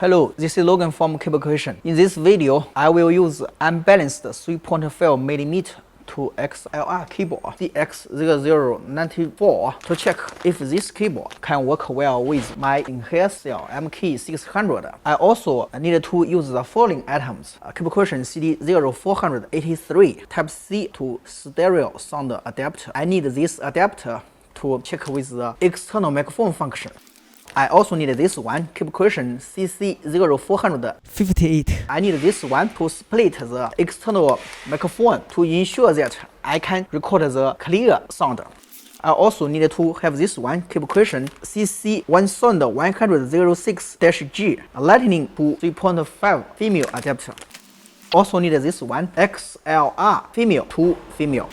Hello, this is Logan from CableCreation. In this video, I will use unbalanced 3.5mm to XLR cable CX0094 to check if this cable can work well with my Sennheiser MKE600. I also need to use the following items: CableCreation CC0458 Type-C to stereo sound adapter. I need this adapter to check with the external microphone function. I also need this one, CableCreation CC0458. I need this one to split the external microphone to ensure that I can record the clear sound. I also need to have this one, CableCreation CC1106-G, Lightning to 3.5 female adapter. Also need this one, XLR female to female.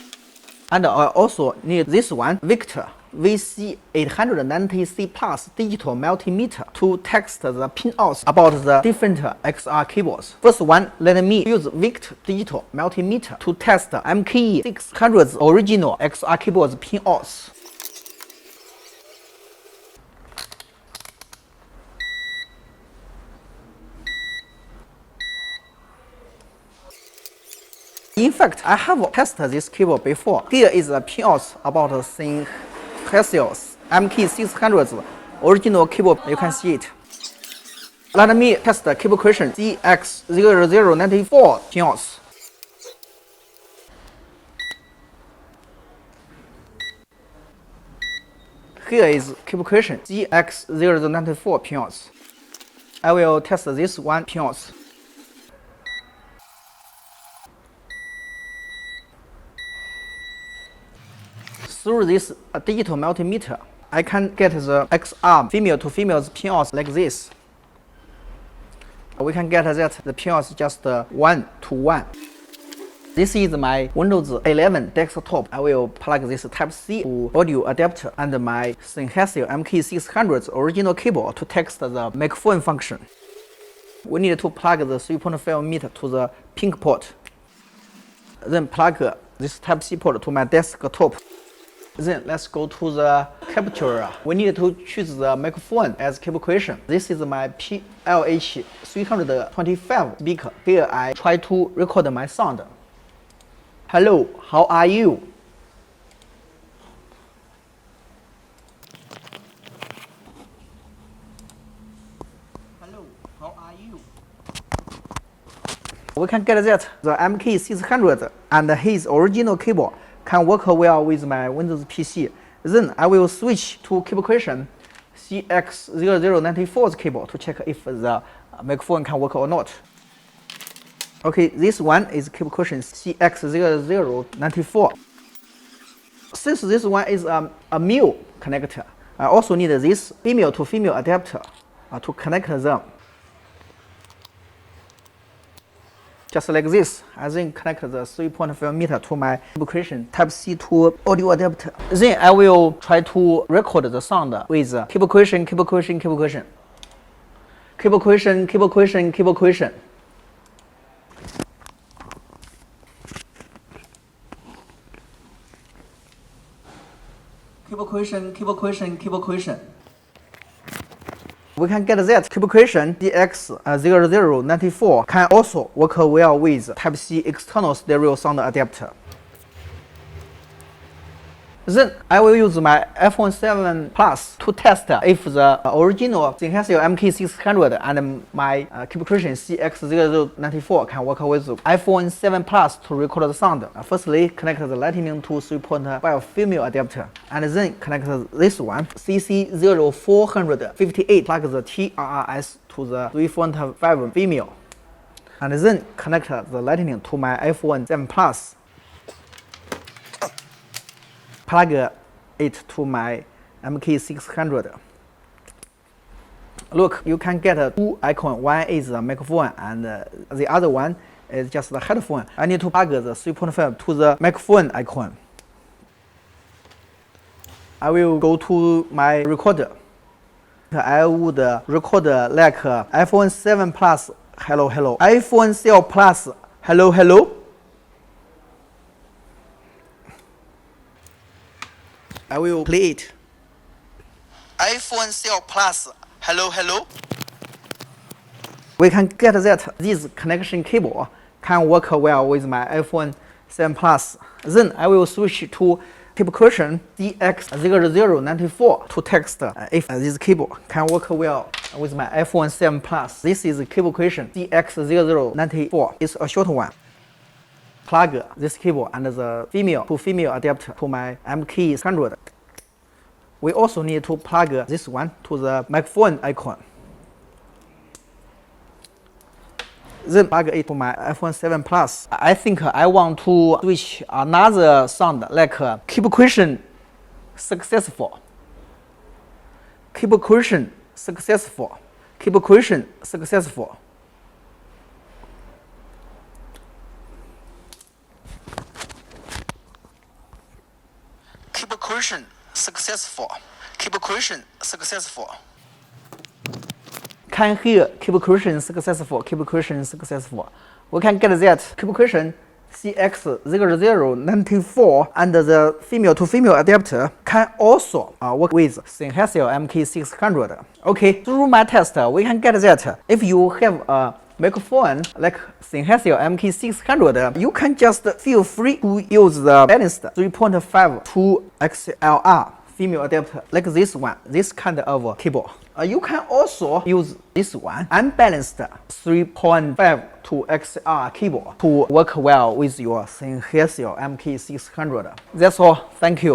And I also need this one, Victor VC890C Plus digital multimeter to test the pintouts about the different XLR cables. First one, let me use Victor digital multimeter to test MKE600's original XLR cable's pintouts. In fact, I have tested this cable before. Here is the pintouts about the Sennheiser MKE600's original cable. You can see it. Let me test the CableCreation CX0094 pintouts. Here is CableCreation CX0094 pintouts. I will test this one pintouts. Through this digital multimeter, I can get the XLR female to female's pintouts like this. We can get that the pintouts just 1 to 1. This is my Windows 11 desktop. I will plug this Type-C to audio adapter and my Sennheiser MKE600's original cable to test the microphone function. We need to plug the 3.5mm to the pink port. Then plug this Type-C port to my desktop. Then let's go to the capture. We need to choose the microphone as CableCreation. This is my PLH325 speaker. Here I try to record my sound. Hello, how are you? Hello, how are you? We can get that the MKE600 and his original cable can work well with my Windows PC. Then I will switch to CableCreation CX0094's cable to check if the microphone can work or not. Okay, this one is CableCreation CX0094. Since this one is a male connector, I also need this female to female adapter to connect them. Just like this, I then connect the 3.5mm to my CableCreation Type-C to audio adapter. Then I will try to record the sound with CableCreation, CableCreation, CableCreation. CableCreation, CableCreation, CableCreation. CableCreation, CableCreation, CableCreation. We can get that CableCreation CX0094 can also work well with Type-C external stereo sound adapter. Then I will use my iPhone 7 Plus to test if the original Sennheiser MKE600 and my CableCreation CX0094 can work with iPhone 7 Plus to record the sound. Firstly, connect the Lightning to 3.5 female adapter, and then connect this one, CC0458, plug the TRRS to the 3.5 female, and then connect the Lightning to my iPhone 7 Plus. Plug it to my MKE600. Look, you can get two icons. One is the microphone and the other one is just the headphone. I need to plug the 3.5 to the microphone icon. I will go to my recorder. I would record like iPhone 7 Plus, hello, hello. iPhone 7 Plus, hello, hello. I will play it. iPhone 7 Plus, hello, hello. we can get that this connection cable can work well with my iPhone 7 Plus. Then I will switch to CableCreation CX0094 to test if this cable can work well with my iPhone 7 Plus. This is CableCreation CX0094. It's a short one. Plug this cable and the female-to-female adapter to my MKE600. We also need to plug this one to the microphone icon. Then plug it to my iPhone 7 Plus. I think I want to switch another sound like CableCreation successful. CableCreation successful. CableCreation successful. CableCreation successful. CableCreation successful. Can hear CableCreation successful. CableCreation successful. We can get that CableCreation CX0094 and the female-to-female adapter can also work with Sennheiser MKE600. Okay, through my test, we can get that if you have a microphone like Sennheiser MKE600, you can just feel free to use the balanced 3.5 to XLR female adapter like this one, this kind of cable. You can also use this one, unbalanced 3.5 to XLR cable to work well with your Sennheiser MKE600. That's all. Thank you.